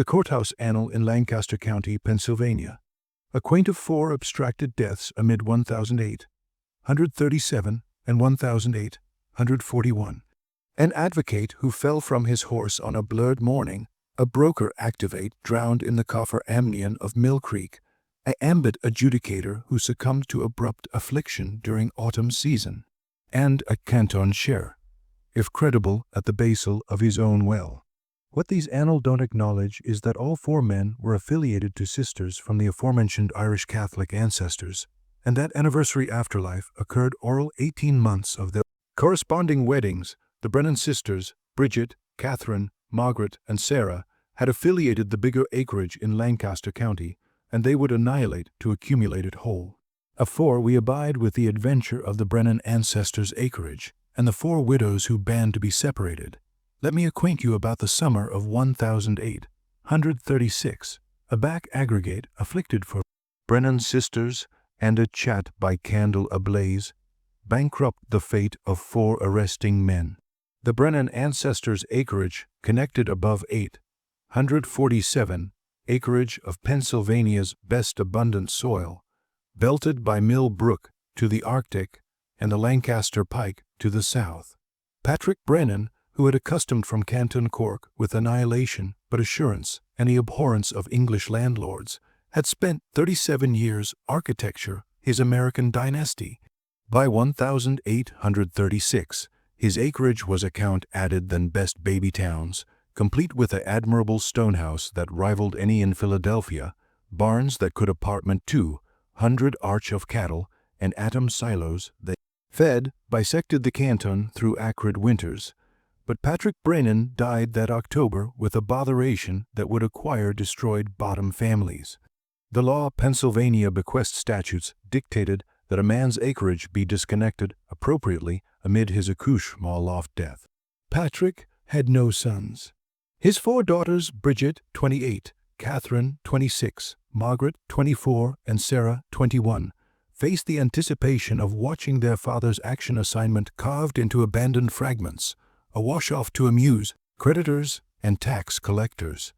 The courthouse annal in Lancaster County, Pennsylvania. Acquaint of 4 abstracted deaths amid 1008, 137, and 1008, 141. An advocate who fell from his horse on a blurred morning, a broker activate drowned in the coffer amnion of Mill Creek, a ambit adjudicator who succumbed to abrupt affliction during autumn season, and a canton share, if credible, at the basel of his own well. What these annals don't acknowledge is that all 4 men were affiliated to sisters from the aforementioned Irish Catholic ancestors, and that anniversary afterlife occurred oral 18 months of their corresponding weddings. The Brennan sisters, Bridget, Catherine, Margaret, and Sarah, had affiliated the bigger acreage in Lancaster County, and they would annihilate to accumulate it whole. Afore we abide with the adventure of the Brennan ancestors' acreage, and the 4 widows who banned to be separated, let me acquaint you about the summer of 1008, 136, a back aggregate afflicted for Brennan sisters, and a chat by candle ablaze, bankrupt the fate of 4 arresting men. The Brennan ancestors' acreage connected above 147 acreage of Pennsylvania's best abundant soil, belted by Mill Brook to the Arctic and the Lancaster Pike to the south. Patrick Brennan, who had accustomed from Canton Cork with annihilation but assurance and the abhorrence of English landlords, had spent 37 years architecture his American dynasty. By 1836, his acreage was a count added than best baby towns, complete with an admirable stone house that rivaled any in Philadelphia, barns that could apartment 200 arch of cattle, and atom silos that fed, bisected the canton through acrid winters. But Patrick Brennan died that October with a botheration that would acquire destroyed bottom families. The law Pennsylvania bequest statutes dictated that a man's acreage be disconnected appropriately amid his accouchement of death. Patrick had no sons. His 4 daughters, Bridget, 28, Catherine, 26, Margaret, 24, and Sarah, 21, faced the anticipation of watching their father's action assignment carved into abandoned fragments, a wash-off to amuse creditors and tax collectors.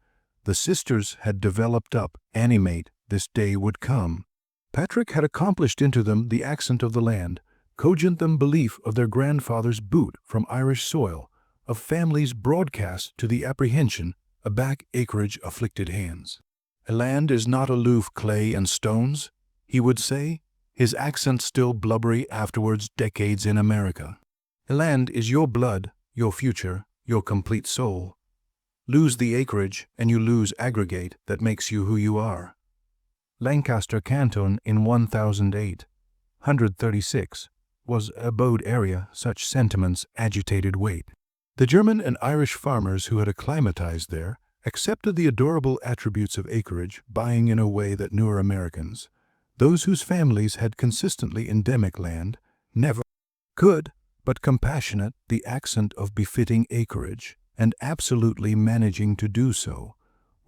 The sisters had developed up, animate, this day would come. Patrick had accomplished into them the accent of the land, cogent them belief of their grandfather's boot from Irish soil, of families broadcast to the apprehension a back acreage afflicted hands. A land is not aloof clay and stones, he would say, his accent still blubbery afterwards decades in America. A land is your blood, your future, your complete soul. Lose the acreage and you lose aggregate that makes you who you are. Lancaster Canton in 1008, 136, was abode area such sentiments agitated weight. The German and Irish farmers who had acclimatized there accepted the adorable attributes of acreage, buying in a way that newer Americans, those whose families had consistently endemic land, never could, but compassionate the accent of befitting acreage, and absolutely managing to do so,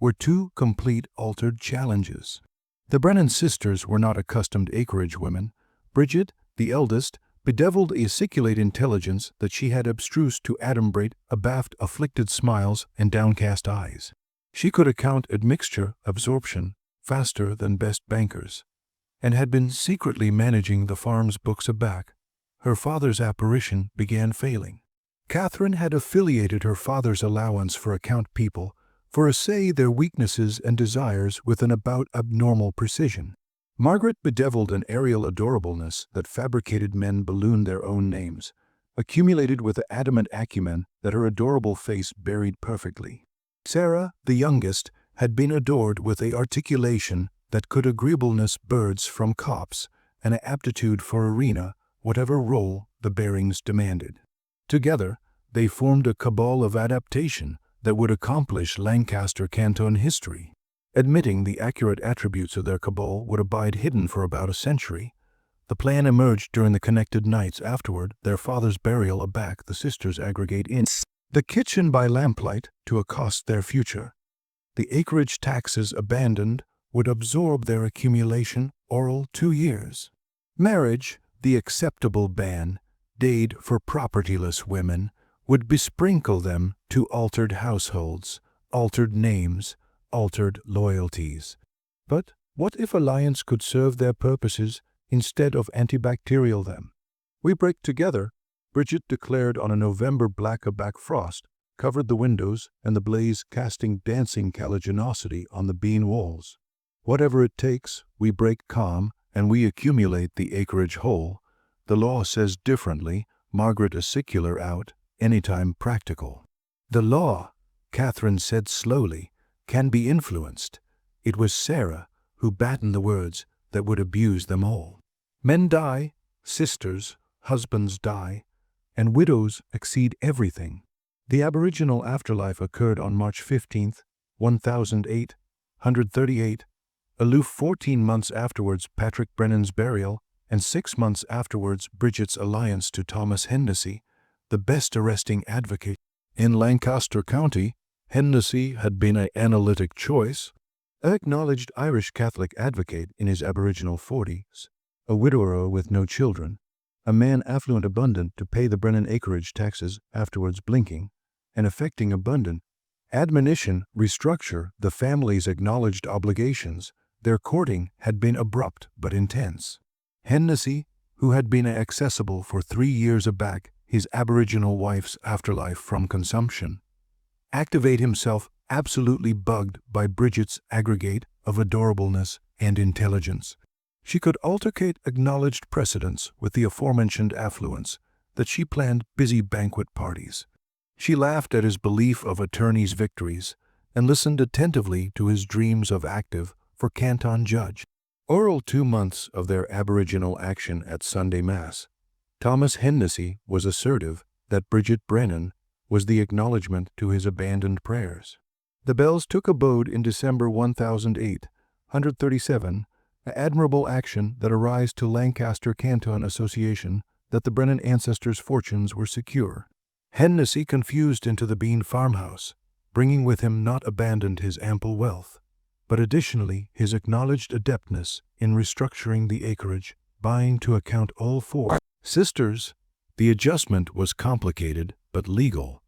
were 2 complete altered challenges. The Brennan sisters were not accustomed acreage women. Bridget, the eldest, bedeviled a aciculate intelligence that she had abstrused to adumbrate abaft afflicted smiles and downcast eyes. She could account admixture, absorption, faster than best bankers, and had been secretly managing the farm's books aback. Her father's apparition began failing. Catherine had affiliated her father's allowance for account people, for assay their weaknesses and desires with an about abnormal precision. Margaret bedeviled an aerial adorableness that fabricated men balloon their own names, accumulated with the adamant acumen that her adorable face buried perfectly. Sarah, the youngest, had been adored with a articulation that could agreeableness birds from copse, and an aptitude for arena, whatever role the bearings demanded. Together, they formed a cabal of adaptation that would accomplish Lancaster Canton history. Admitting the accurate attributes of their cabal would abide hidden for about a century, the plan emerged during the connected nights afterward their father's burial aback the sisters aggregate in the kitchen by lamplight to accost their future. The acreage taxes abandoned would absorb their accumulation oral 2 years. Marriage, the acceptable ban, dade for propertyless women, would besprinkle them to altered households, altered names, altered loyalties. But what if alliance could serve their purposes instead of antibacterial them? "We break together," Bridget declared on a November black-a-back frost, covered the windows and the blaze casting dancing caliginosity on the bean walls. "Whatever it takes, we break calm and we accumulate the acreage whole. The law says differently, Margaret acicular out, anytime practical." "The law," Catherine said slowly, "can be influenced." It was Sarah who battened the words that would abuse them all. "Men die, sisters, husbands die, and widows exceed everything." The aboriginal afterlife occurred on March 15, 1838, aloof 14 months afterwards Patrick Brennan's burial, and 6 months afterwards Bridget's alliance to Thomas Hennessy, the best arresting advocate. In Lancaster County, Hennessy had been an analytic choice, an acknowledged Irish Catholic advocate in his aboriginal 40s, a widower with no children, a man affluent abundant to pay the Brennan acreage taxes afterwards blinking, and effecting abundant admonition restructure the family's acknowledged obligations. Their courting had been abrupt but intense. Hennessy, who had been accessible for 3 years aback his aboriginal wife's afterlife from consumption, activate himself absolutely bugged by Bridget's aggregate of adorableness and intelligence. She could altercate acknowledged precedents with the aforementioned affluence that she planned busy banquet parties. She laughed at his belief of attorneys' victories and listened attentively to his dreams of active for canton judge. Oral 2 months of their aboriginal action at Sunday Mass, Thomas Hennessy was assertive that Bridget Brennan was the acknowledgement to his abandoned prayers. The Bells took abode in December 1837, an admirable action that arise to Lancaster Canton Association that the Brennan ancestors' fortunes were secure. Hennessy confused into the Bean farmhouse, bringing with him not abandoned his ample wealth, but additionally his acknowledged adeptness in restructuring the acreage, buying to account all 4 sisters. The adjustment was complicated but legal,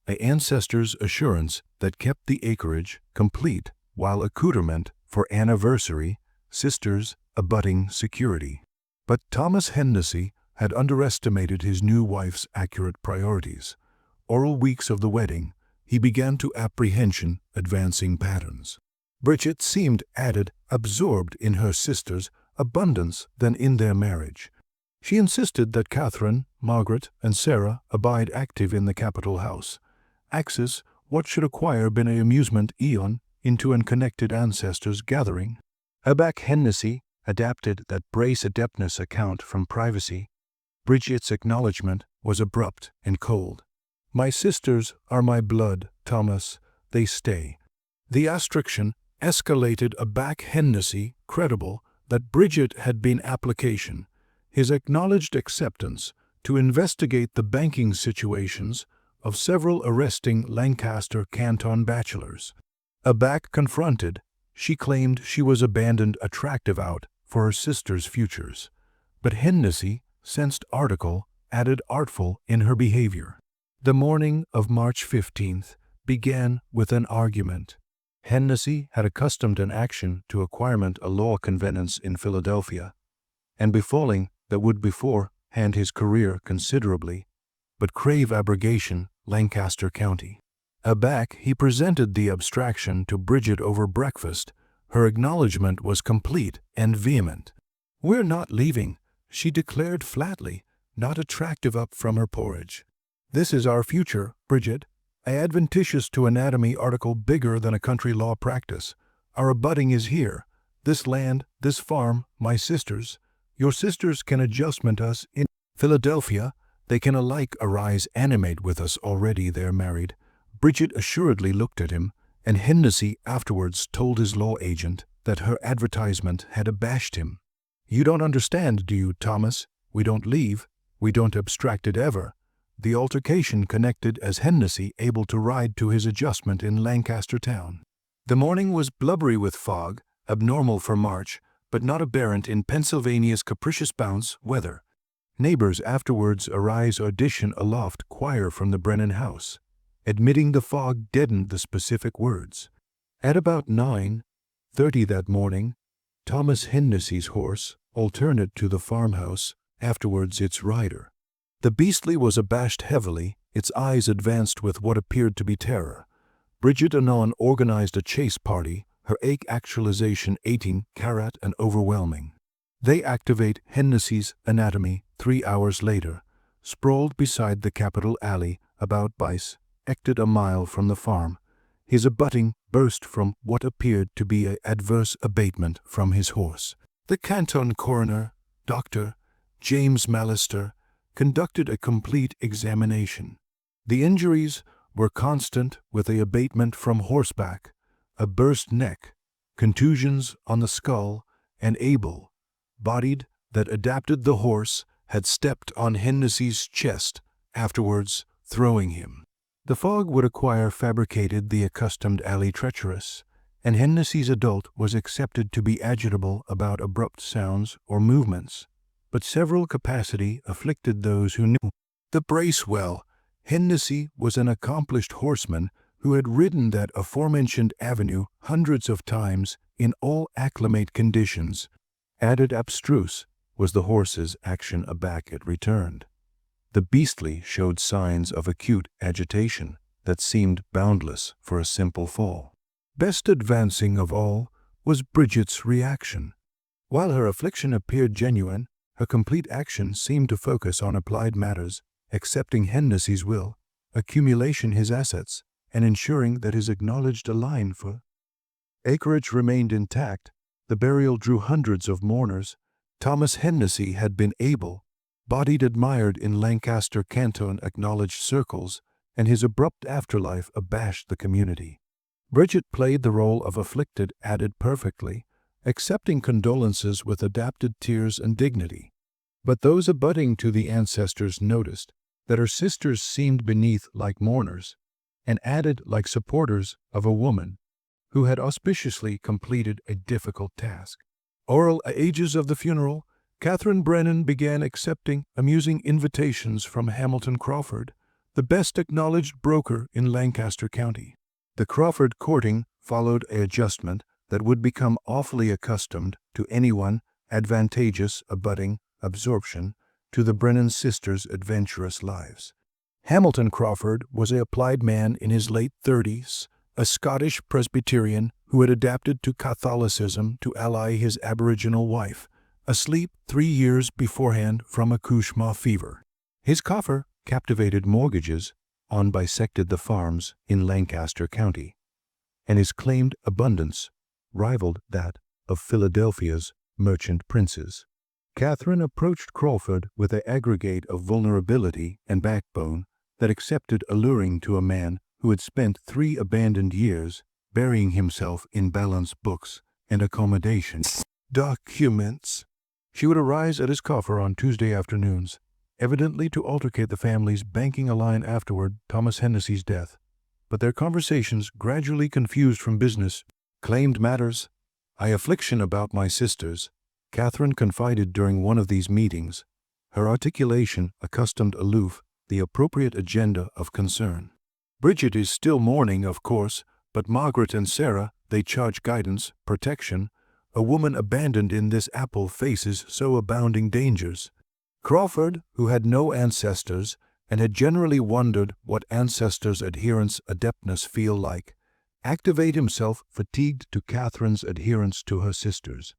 an ancestor's assurance that kept the acreage complete while accoutrement for anniversary sisters abutting security. But Thomas Hennessy had underestimated his new wife's accurate priorities. Oral weeks of the wedding, he began to apprehension advancing patterns. Bridget seemed absorbed in her sister's abundance than in their marriage. She insisted that Catherine, Margaret, and Sarah abide active in the capital house. Axis, what should acquire been an amusement eon into an connected ancestors gathering. Aback Hennessy adapted that brace adeptness account from privacy. Bridget's acknowledgement was abrupt and cold. "My sisters are my blood, Thomas, they stay." The astriction escalated aback Hennessy, credible that Bridget had been application, his acknowledged acceptance to investigate the banking situations of several arresting Lancaster Canton bachelors. Aback confronted, she claimed she was abandoned attractive out for her sister's futures, but Hennessy sensed article, added artful in her behavior. The morning of March 15th began with an argument. Hennessy had accustomed an action to acquirement a law convenience in Philadelphia, and befalling that would beforehand his career considerably, but crave abrogation Lancaster County. Aback he presented the abstraction to Bridget over breakfast. Her acknowledgement was complete and vehement. "We're not leaving," she declared flatly, not attractive up from her porridge. "This is our future, Bridget, adventitious to anatomy article bigger than a country law practice. Our abutting is here. This land, this farm, my sisters. Your sisters can adjustment us in Philadelphia. They can alike arise animate with us already they're married." Bridget assuredly looked at him, and Hennessy afterwards told his law agent that her advertisement had abashed him. "You don't understand, do you, Thomas? We don't leave. We don't abstract it ever." The altercation connected as Hennessy able to ride to his adjustment in Lancaster town. The morning was blubbery with fog, abnormal for March, but not aberrant in Pennsylvania's capricious bounce weather. Neighbors afterwards arise audition aloft choir from the Brennan house. Admitting the fog deadened the specific words. At about 9:30 that morning, Thomas Hennessy's horse, alternate to the farmhouse, afterwards its rider. The beastly was abashed heavily, its eyes advanced with what appeared to be terror. Bridget anon organized a chase party, her ache actualization 18 carat and overwhelming. They activate Hennessy's anatomy 3 hours later, sprawled beside the Capitol alley, about bice, ected a mile from the farm. His abutting burst from what appeared to be an adverse abatement from his horse. The canton coroner, Dr. James Mallister, conducted a complete examination. The injuries were constant with an abatement from horseback, a burst neck, contusions on the skull, and able-bodied that adapted the horse had stepped on Hennessy's chest, afterwards throwing him. The fog would acquire fabricated the accustomed alley treacherous, and Hennessy's adult was accepted to be agitable about abrupt sounds or movements, but several capacity afflicted those who knew the brace well. Hennessy was an accomplished horseman who had ridden that aforementioned avenue hundreds of times in all acclimate conditions. Added abstruse was the horse's action aback it returned. The beastly showed signs of acute agitation that seemed boundless for a simple fall. Best advancing of all was Bridget's reaction. While her affliction appeared genuine, her complete action seemed to focus on applied matters, accepting Hennessy's will, accumulation his assets, and ensuring that his acknowledged line for acreage remained intact. The burial drew hundreds of mourners. Thomas Hennessy had been able-bodied admired in Lancaster Canton acknowledged circles, and his abrupt afterlife abashed the community. Bridget played the role of afflicted added perfectly, accepting condolences with adapted tears and dignity. But those abutting to the ancestors noticed that her sisters seemed beneath like mourners, and added like supporters of a woman who had auspiciously completed a difficult task. Oral ages of the funeral, Catherine Brennan began accepting amusing invitations from Hamilton Crawford, the best acknowledged broker in Lancaster County. The Crawford courting followed an adjustment that would become awfully accustomed to anyone advantageous abutting absorption to the Brennan sisters' adventurous lives. Hamilton Crawford was an applied man in his late 30s, a Scottish Presbyterian who had adapted to Catholicism to ally his Aboriginal wife, asleep 3 years beforehand from a Cushma fever. His coffer captivated mortgages on bisected the farms in Lancaster County, and his claimed abundance rivaled that of Philadelphia's merchant princes. Catherine approached Crawford with an aggregate of vulnerability and backbone that accepted alluring to a man who had spent 3 abandoned years burying himself in balance books and accommodation documents. She would arise at his coffer on Tuesday afternoons, evidently to altercate the family's banking a line afterward Thomas Hennessy's death, but their conversations gradually confused from business, claimed matters. "I affliction about my sisters," Catherine confided during one of these meetings, her articulation accustomed aloof, the appropriate agenda of concern. "Bridget is still mourning, of course, but Margaret and Sarah, they charge guidance, protection. A woman abandoned in this apple faces so abounding dangers." Crawford, who had no ancestors and had generally wondered what ancestors' adherents' adeptness feel like, activate himself fatigued to Catherine's adherence to her sisters.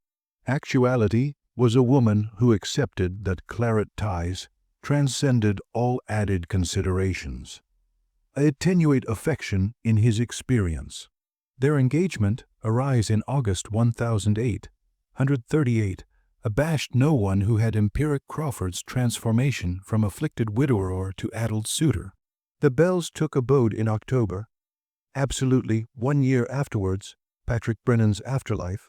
Actuality was a woman who accepted that claret ties transcended all added considerations. A attenuate affection in his experience. Their engagement, arise in August 1038, abashed no one who had empiric Crawford's transformation from afflicted widower to addled suitor. The Bells took abode in October, absolutely 1 year afterwards, Patrick Brennan's afterlife,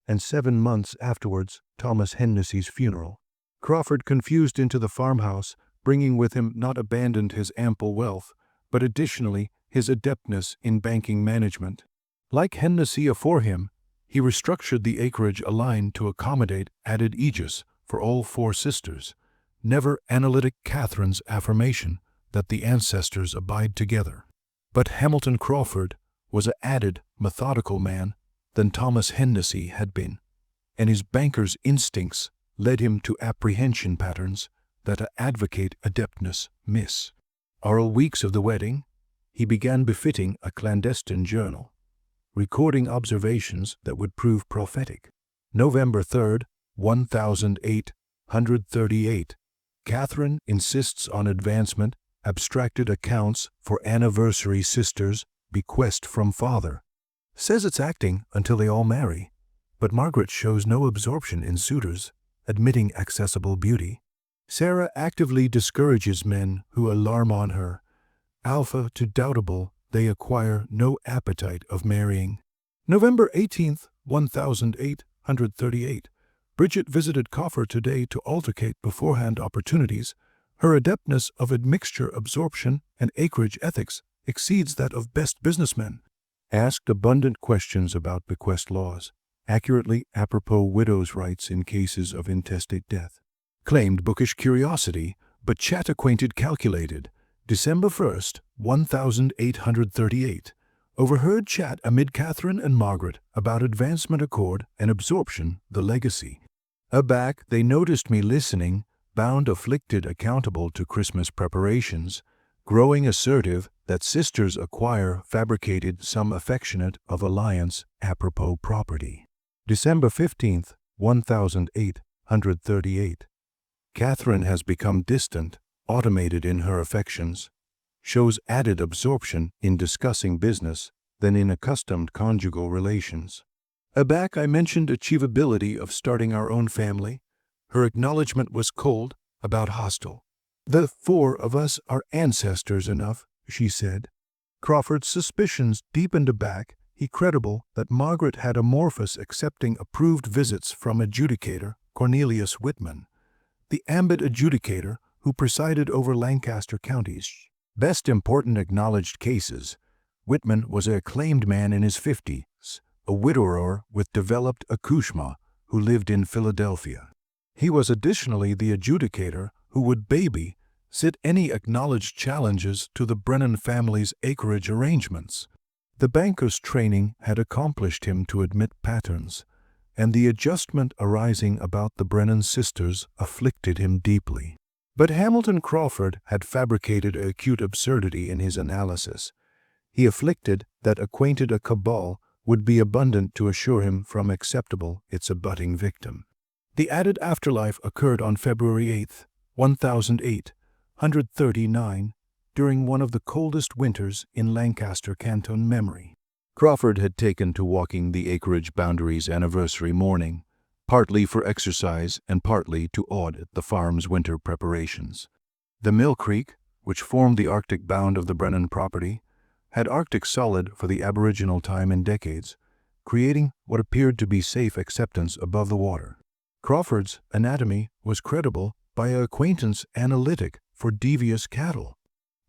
and 7 months afterwards, Thomas Hennessy's funeral. Crawford confused into the farmhouse, bringing with him not abandoned his ample wealth, but additionally his adeptness in banking management. Like Hennessy afore him, he restructured the acreage aligned to accommodate added aegis for all 4 sisters, never analytic Catherine's affirmation that the ancestors abide together. But Hamilton Crawford was an added, methodical man than Thomas Hennessy had been, and his banker's instincts led him to apprehension patterns that an advocate adeptness miss. Oral weeks of the wedding, he began befitting a clandestine journal, recording observations that would prove prophetic. November 3rd, 1838, Catherine insists on advancement, abstracted accounts for anniversary sisters, bequest from father. Says it's acting until they all marry, but Margaret shows no absorption in suitors, admitting accessible beauty. Sarah actively discourages men who alarm on her. Alpha to doubtable, they acquire no appetite of marrying. November 18th, 1838. Bridget visited Coffer today to altercate beforehand opportunities. Her adeptness of admixture absorption and acreage ethics exceeds that of best businessmen. Asked abundant questions about bequest laws, accurately apropos widows' rights in cases of intestate death. Claimed bookish curiosity, but chat-acquainted calculated. December 1st, 1838. Overheard chat amid Catherine and Margaret about advancement accord and absorption, the legacy. Aback, they noticed me listening, bound afflicted accountable to Christmas preparations, growing assertive that sisters acquire fabricated some affectionate of alliance apropos property. December 15th, 1838. Catherine has become distant, automated in her affections, shows added absorption in discussing business than in accustomed conjugal relations. Aback, I mentioned achievability of starting our own family. Her acknowledgement was cold, about hostile. The four of us are ancestors enough, she said. Crawford's suspicions deepened aback, he credible that Margaret had amorphous accepting approved visits from adjudicator Cornelius Whitman, the ambit adjudicator who presided over Lancaster County's best important acknowledged cases. Whitman was an acclaimed man in his 50s, a widower with developed accouchement who lived in Philadelphia. He was additionally the adjudicator who would sit any acknowledged challenges to the Brennan family's acreage arrangements. The banker's training had accomplished him to admit patterns, and the adjustment arising about the Brennan sisters afflicted him deeply. But Hamilton Crawford had fabricated acute absurdity in his analysis. He afflicted that acquainted a cabal would be abundant to assure him from acceptable its abutting victim. The added afterlife occurred on February 8th, 1839, during one of the coldest winters in Lancaster Canton memory. Crawford had taken to walking the acreage boundaries anniversary morning, partly for exercise and partly to audit the farm's winter preparations. The Mill Creek, which formed the Arctic bound of the Brennan property, had Arctic solid for the aboriginal time in decades, creating what appeared to be safe acceptance above the water. Crawford's anatomy was credible by an acquaintance analytic for devious cattle.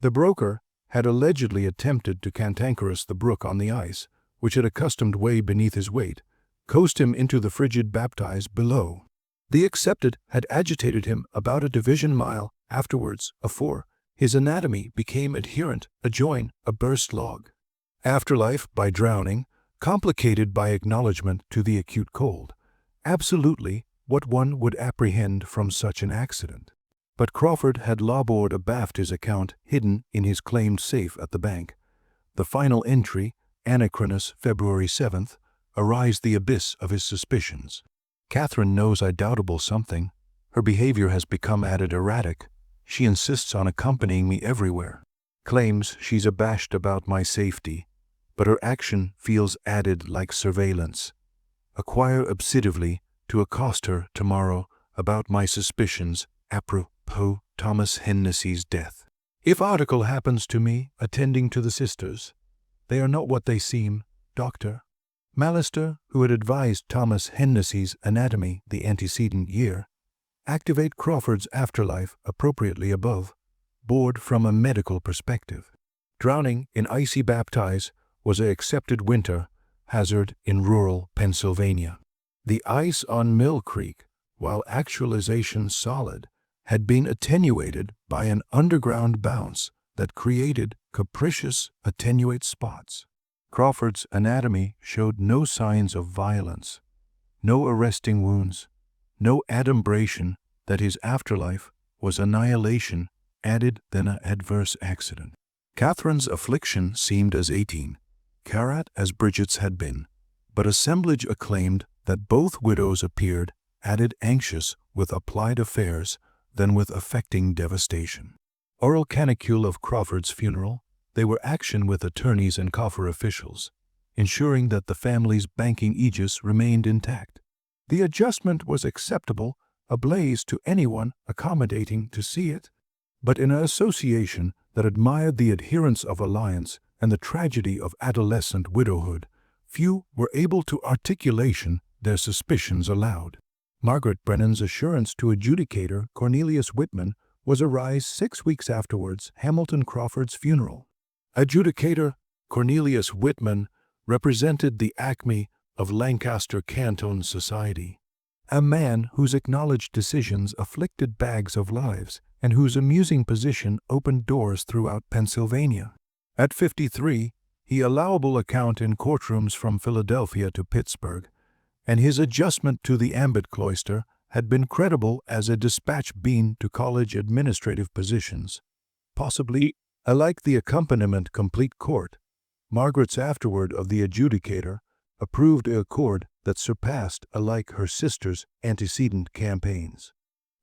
The broker had allegedly attempted to cantankerous the brook on the ice, which had accustomed way beneath his weight, coast him into the frigid baptized below. The accepted had agitated him about a division mile afterwards, afore his anatomy became adherent, adjoin a burst log. Afterlife by drowning, complicated by acknowledgement to the acute cold. Absolutely what one would apprehend from such an accident. But Crawford had lawboard abaft his account hidden in his claimed safe at the bank. The final entry, anachronous February 7th, arise the abyss of his suspicions. Catherine knows I doubtable something. Her behavior has become added erratic. She insists on accompanying me everywhere. Claims she's abashed about my safety, but her action feels added like surveillance. Acquire obsessively to accost her tomorrow about my suspicions apropos Thomas Hennessy's death. If article happens to me attending to the sisters, they are not what they seem, doctor. Mallister, who had advised Thomas Hennessy's anatomy the antecedent year, activate Crawford's afterlife appropriately above, board from a medical perspective. Drowning in icy baptize was an accepted winter hazard in rural Pennsylvania. The ice on Mill Creek, while actualization solid, had been attenuated by an underground bounce that created capricious attenuate spots. Crawford's anatomy showed no signs of violence, no arresting wounds, no adumbration that his afterlife was annihilation added than an adverse accident. Catherine's affliction seemed as 18 carat as Bridget's had been, but assemblage acclaimed that both widows appeared added anxious with applied affairs than with affecting devastation. Oral canicule of Crawford's funeral, they were action with attorneys and coffer officials, ensuring that the family's banking aegis remained intact. The adjustment was acceptable, ablaze to anyone accommodating to see it, but in an association that admired the adherence of alliance and the tragedy of adolescent widowhood, few were able to articulation their suspicions aloud. Margaret Brennan's assurance to adjudicator Cornelius Whitman was arise 6 weeks afterwards Hamilton Crawford's funeral. Adjudicator Cornelius Whitman represented the acme of Lancaster Canton society, a man whose acknowledged decisions afflicted bags of lives and whose amusing position opened doors throughout Pennsylvania. At 53, he allowable account in courtrooms from Philadelphia to Pittsburgh, and his adjustment to the ambit cloister had been credible as a dispatch bean to college administrative positions. Possibly, alike the accompaniment complete court, Margaret's afterward of the adjudicator approved a accord that surpassed alike her sister's antecedent campaigns.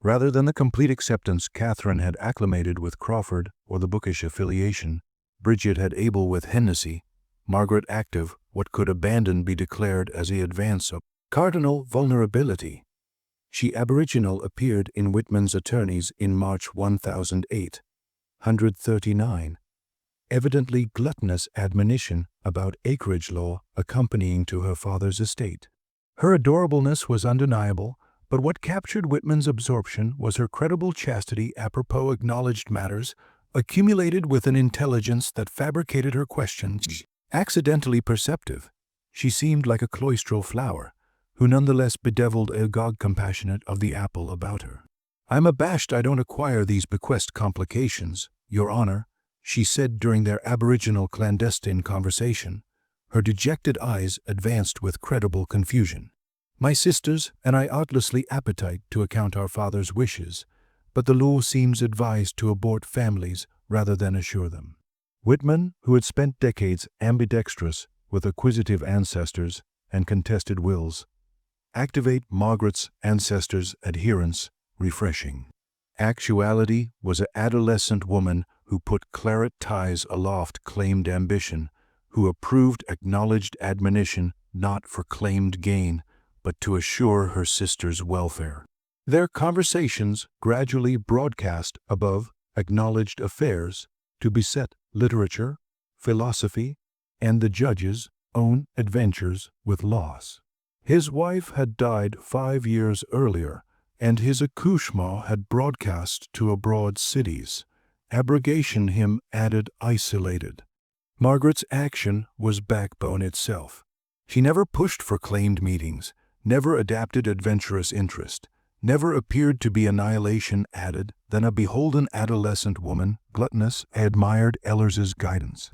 Rather than the complete acceptance Catherine had acclimated with Crawford or the bookish affiliation Bridget had able with Hennessy, Margaret active what could abandon be declared as a advance of cardinal vulnerability. She aboriginal appeared in Whitman's attorneys in March 1039, evidently gluttonous admonition about acreage law accompanying to her father's estate. Her adorableness was undeniable, but what captured Whitman's absorption was her credible chastity apropos acknowledged matters, accumulated with an intelligence that fabricated her questions. Accidentally perceptive, she seemed like a cloistral flower, who nonetheless bedeviled Agog compassionate of the apple about her. "I'm abashed I don't acquire these bequest complications, Your Honor," she said during their aboriginal clandestine conversation, her dejected eyes advanced with credible confusion. "My sisters and I artlessly appetite to account our father's wishes, but the law seems advised to abort families rather than assure them." Whitman, who had spent decades ambidextrous with acquisitive ancestors and contested wills, activate Margaret's ancestors' adherence, refreshing. Actuality was an adolescent woman who put claret ties aloft claimed ambition, who approved acknowledged admonition not for claimed gain, but to assure her sister's welfare. Their conversations gradually broadcast above acknowledged affairs to beset literature, philosophy, and the judge's own adventures with loss. His wife had died 5 years earlier, and his accouchement had broadcast to abroad cities. Abrogation him added isolated. Margaret's action was backbone itself. She never pushed for claimed meetings, never adapted adventurous interest, never appeared to be annihilation added than a beholden adolescent woman, gluttonous, admired Ellers's guidance.